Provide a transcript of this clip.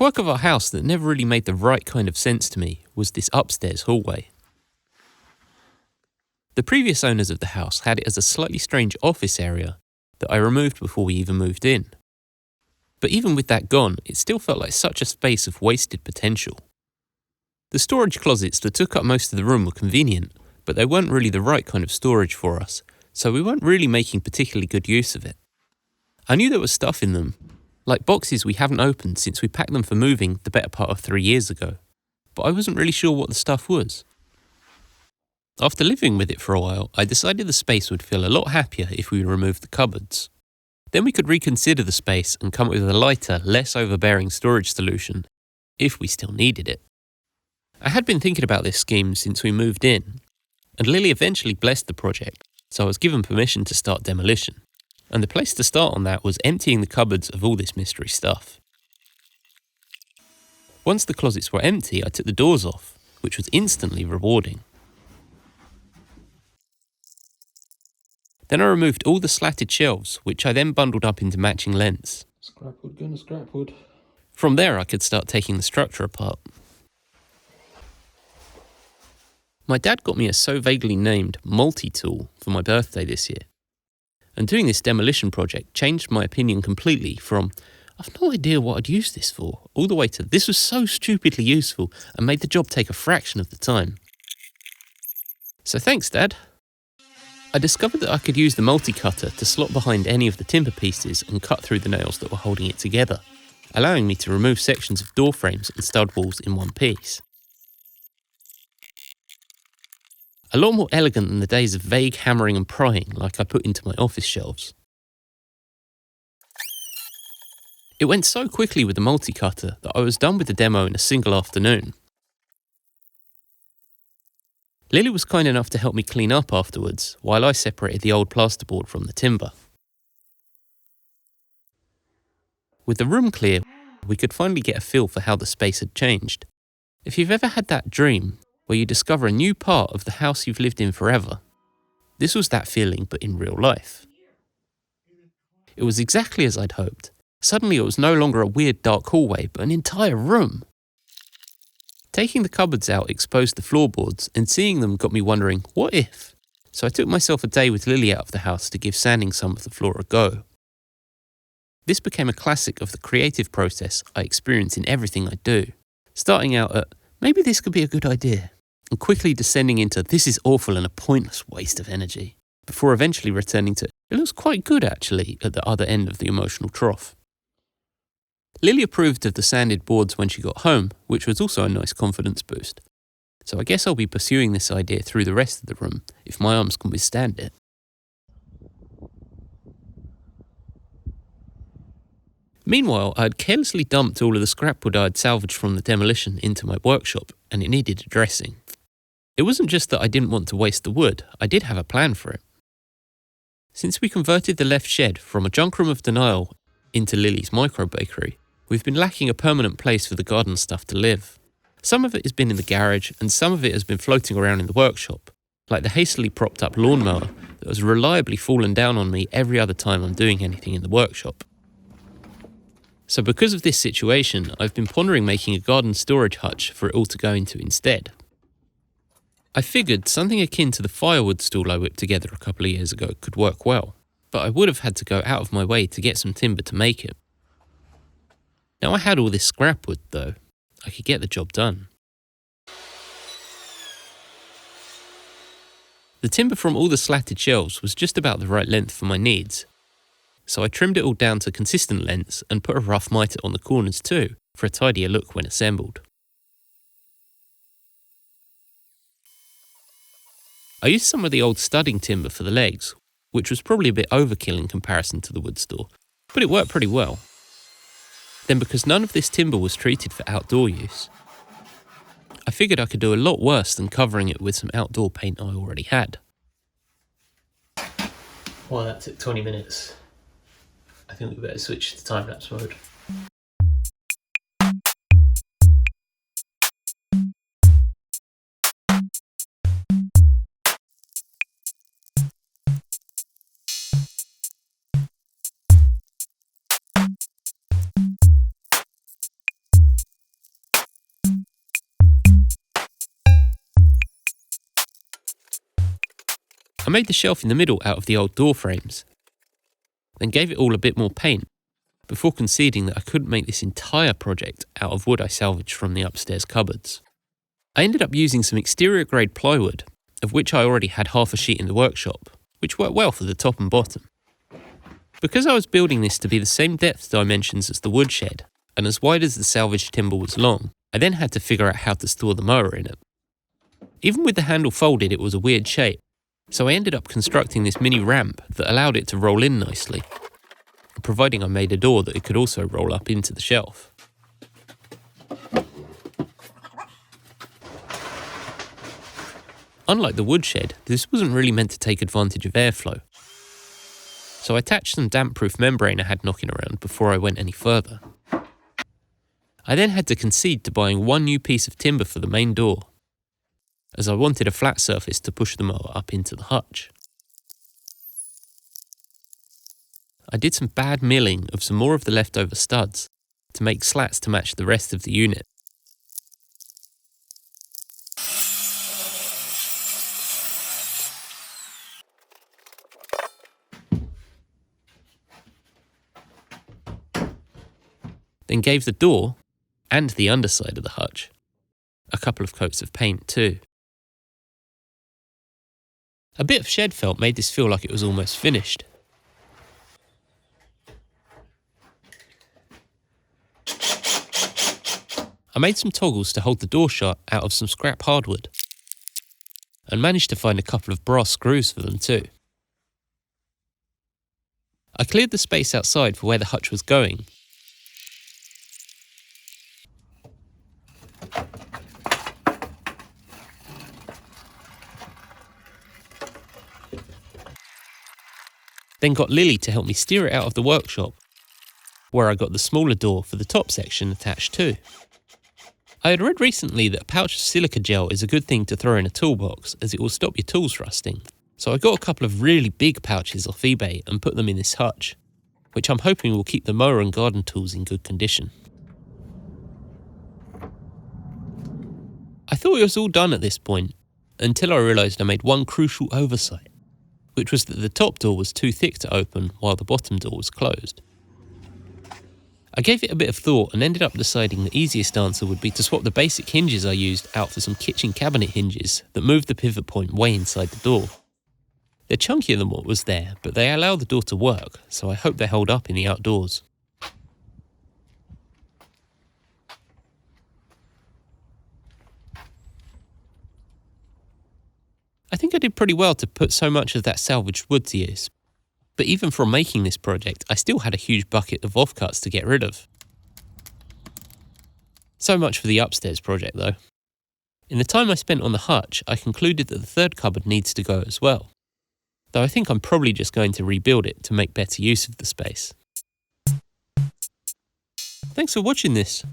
quirk of our house that never really made the right kind of sense to me was this upstairs hallway. The previous owners of the house had it as a slightly strange office area that I removed before we even moved in. But even with that gone, it still felt like such a space of wasted potential. The storage closets that took up most of the room were convenient, but they weren't really the right kind of storage for us, so we weren't really making particularly good use of it. I knew there was stuff in them, like boxes we haven't opened since we packed them for moving the better part of 3 years ago, but I wasn't really sure what the stuff was. After living with it for a while, I decided the space would feel a lot happier if we removed the cupboards. Then we could reconsider the space and come up with a lighter, less overbearing storage solution, if we still needed it. I had been thinking about this scheme since we moved in, and Lily eventually blessed the project, so I was given permission to start demolition. And the place to start on that was emptying the cupboards of all this mystery stuff. Once the closets were empty, I took the doors off, which was instantly rewarding. Then I removed all the slatted shelves, which I then bundled up into matching lengths. Scrapwood, gonna scrapwood. From there, I could start taking the structure apart. My dad got me a so vaguely named multi-tool for my birthday this year. And doing this demolition project changed my opinion completely from, I've no idea what I'd use this for, all the way to this was so stupidly useful and made the job take a fraction of the time. So thanks, Dad. I discovered that I could use the multi-cutter to slot behind any of the timber pieces and cut through the nails that were holding it together, allowing me to remove sections of door frames and stud walls in one piece. A lot more elegant than the days of vague hammering and prying like I put into my office shelves. It went so quickly with the multi-cutter that I was done with the demo in a single afternoon. Lily was kind enough to help me clean up afterwards while I separated the old plasterboard from the timber. With the room clear, we could finally get a feel for how the space had changed. If you've ever had that dream where you discover a new part of the house you've lived in forever, this was that feeling but in real life. It was exactly as I'd hoped. Suddenly it was no longer a weird dark hallway but an entire room. Taking the cupboards out exposed the floorboards and seeing them got me wondering, what if? So I took myself a day with Lily out of the house to give sanding some of the floor a go. This became a classic of the creative process I experience in everything I do, starting out at, maybe this could be a good idea, and quickly descending into, this is awful and a pointless waste of energy, before eventually returning to, it looks quite good actually, at the other end of the emotional trough. Lily approved of the sanded boards when she got home, which was also a nice confidence boost. So I guess I'll be pursuing this idea through the rest of the room, if my arms can withstand it. Meanwhile, I had carelessly dumped all of the scrapwood I had salvaged from the demolition into my workshop, and it needed addressing. It wasn't just that I didn't want to waste the wood, I did have a plan for it. Since we converted the left shed from a junk room of denial into Lily's micro-bakery, we've been lacking a permanent place for the garden stuff to live. Some of it has been in the garage, and some of it has been floating around in the workshop, like the hastily propped up lawnmower that has reliably fallen down on me every other time I'm doing anything in the workshop. So because of this situation, I've been pondering making a garden storage hutch for it all to go into instead. I figured something akin to the firewood stool I whipped together a couple of years ago could work well, but I would have had to go out of my way to get some timber to make it. Now I had all this scrapwood though, I could get the job done. The timber from all the slatted shelves was just about the right length for my needs, so I trimmed it all down to consistent lengths and put a rough miter on the corners too, for a tidier look when assembled. I used some of the old studding timber for the legs, which was probably a bit overkill in comparison to the wood store, but it worked pretty well. Then because none of this timber was treated for outdoor use, I figured I could do a lot worse than covering it with some outdoor paint I already had. Well, that took 20 minutes. I think we better switch to time-lapse mode. I made the shelf in the middle out of the old door frames, then gave it all a bit more paint, before conceding that I couldn't make this entire project out of wood I salvaged from the upstairs cupboards. I ended up using some exterior grade plywood, of which I already had half a sheet in the workshop, which worked well for the top and bottom. Because I was building this to be the same depth dimensions as the woodshed, and as wide as the salvaged timber was long, I then had to figure out how to store the mower in it. Even with the handle folded, it was a weird shape, so I ended up constructing this mini ramp that allowed it to roll in nicely, providing I made a door that it could also roll up into the shelf. Unlike the woodshed, this wasn't really meant to take advantage of airflow, so I attached some damp-proof membrane I had knocking around before I went any further. I then had to concede to buying one new piece of timber for the main door, as I wanted a flat surface to push the mower up into the hutch. I did some bad milling of some more of the leftover studs to make slats to match the rest of the unit. Then gave the door, and the underside of the hutch, a couple of coats of paint too. A bit of shed felt made this feel like it was almost finished. I made some toggles to hold the door shut out of some scrap hardwood, and managed to find a couple of brass screws for them too. I cleared the space outside for where the hutch was going, then got Lily to help me steer it out of the workshop, where I got the smaller door for the top section attached too. I had read recently that a pouch of silica gel is a good thing to throw in a toolbox as it will stop your tools rusting, so I got a couple of really big pouches off eBay and put them in this hutch, which I'm hoping will keep the mower and garden tools in good condition. I thought it was all done at this point, until I realised I made one crucial oversight, which was that the top door was too thick to open while the bottom door was closed. I gave it a bit of thought and ended up deciding the easiest answer would be to swap the basic hinges I used out for some kitchen cabinet hinges that moved the pivot point way inside the door. They're chunkier than what was there, but they allow the door to work, so I hope they hold up in the outdoors. I think I did pretty well to put so much of that salvaged wood to use, but even from making this project, I still had a huge bucket of offcuts to get rid of. So much for the upstairs project though. In the time I spent on the hutch, I concluded that the third cupboard needs to go as well, though I think I'm probably just going to rebuild it to make better use of the space. Thanks for watching this.